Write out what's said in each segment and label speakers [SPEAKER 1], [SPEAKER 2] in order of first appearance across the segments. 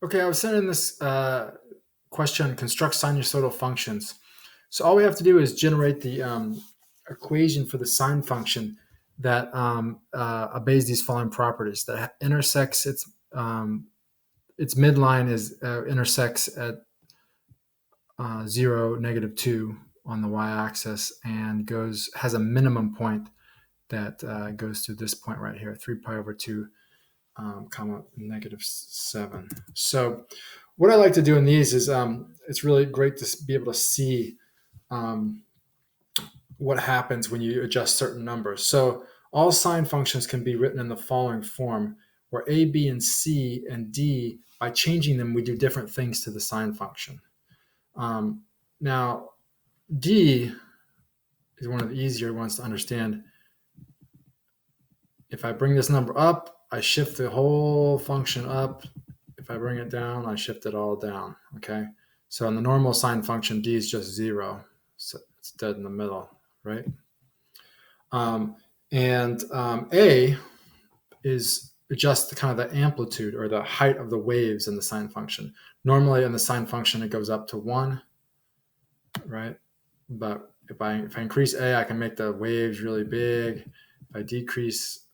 [SPEAKER 1] Okay, I was sent in this question, construct sinusoidal functions. So all we have to do is generate the equation for the sine function that obeys these following properties. That intersects its midline is intersects at 0, -2 on the y-axis and has a minimum point that goes to this point right here, 3 pi over 2, comma, -7. So what I like to do in these is it's really great to be able to see what happens when you adjust certain numbers. So all sine functions can be written in the following form, where a, b, and c and d, by changing them, we do different things to the sine function. Now, d is one of the easier ones to understand. If I bring this number up, I shift the whole function up. If I bring it down, I shift it all down, okay? So in the normal sine function, d is just 0. So it's dead in the middle, right? A is just kind of the amplitude or the height of the waves in the sine function. Normally in the sine function, it goes up to 1, right? But if I increase a, I can make the waves really big. If I decrease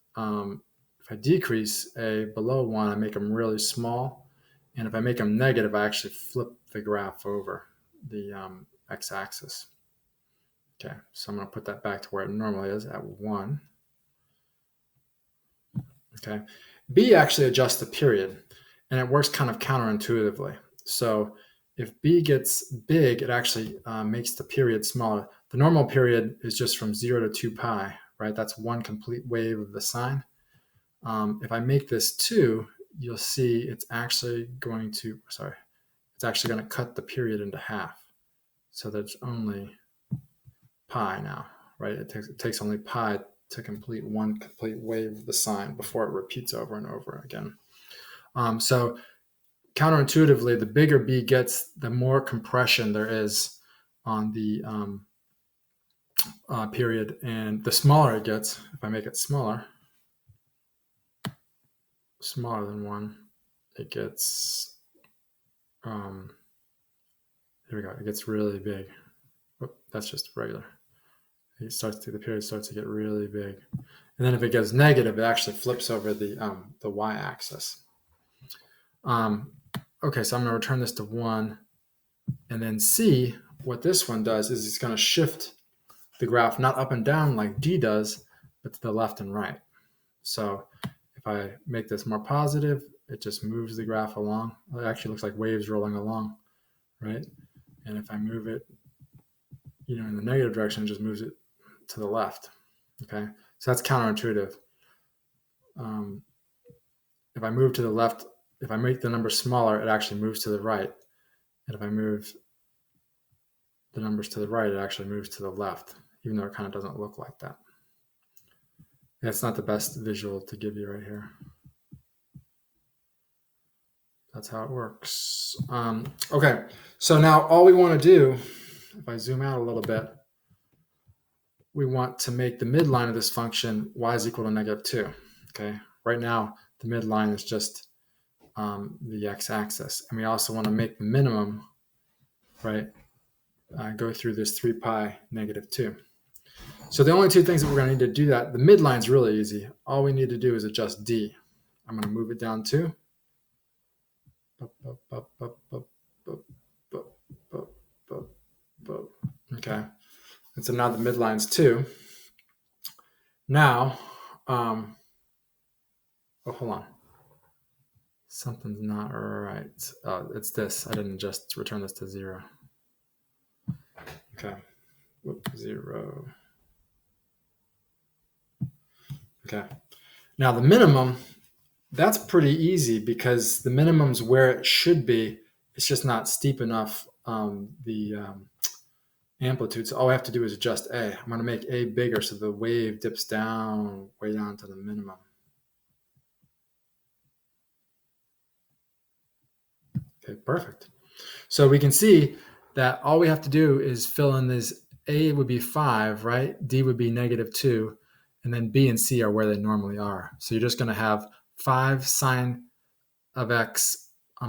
[SPEAKER 1] a below 1, I make them really small. And if I make them negative, I actually flip the graph over the x-axis. Okay, so I'm going to put that back to where it normally is at 1. Okay, B actually adjusts the period, and it works kind of counterintuitively. So if B gets big, it actually makes the period smaller. The normal period is just from 0 to 2 pi, right? That's one complete wave of the sine. If I make this 2, you'll see it's actually going to cut the period into half. So that's only pi now, right? It takes only pi to complete one complete wave of the sine before it repeats over and over again. So counterintuitively, the bigger B gets, the more compression there is on the period, and the smaller it gets. If I make it smaller than 1, it gets, here we go, it gets really big. Whoop, that's just regular. The period starts to get really big. And then if it goes negative, it actually flips over the y-axis. Okay, so I'm going to return this to 1. And then C, what this one does is it's going to shift the graph not up and down like D does, but to the left and right. So if I make this more positive, it just moves the graph along. It actually looks like waves rolling along, right? And if I move it, in the negative direction, it just moves it to the left. Okay, so that's counterintuitive. If I move to the left, if I make the number smaller, it actually moves to the right. And if I move the numbers to the right, it actually moves to the left, even though it kind of doesn't look like that. That's not the best visual to give you right here. That's how it works. Okay, so now all we want to do, if I zoom out a little bit, we want to make the midline of this function y is equal to -2. Okay, right now the midline is just the x-axis, and we also want to make the minimum, right, go through this 3 pi -2. So the only two things that we're going to need to do that, the midline is really easy. All we need to do is adjust D. I'm going to move it down 2. Okay, and so now the midline's 2. Now, hold on. Something's not right. It's this. I didn't just return this to 0. Okay. 0. Okay. Now the minimum, that's pretty easy because the minimum's where it should be. It's just not steep enough, the amplitude. So all I have to do is adjust A. I'm going to make A bigger so the wave dips down, way down to the minimum. Okay, perfect. So we can see that all we have to do is fill in this. A would be 5, right? D would be -2. And then B and C are where they normally are. So you're just going to have 5 sine of x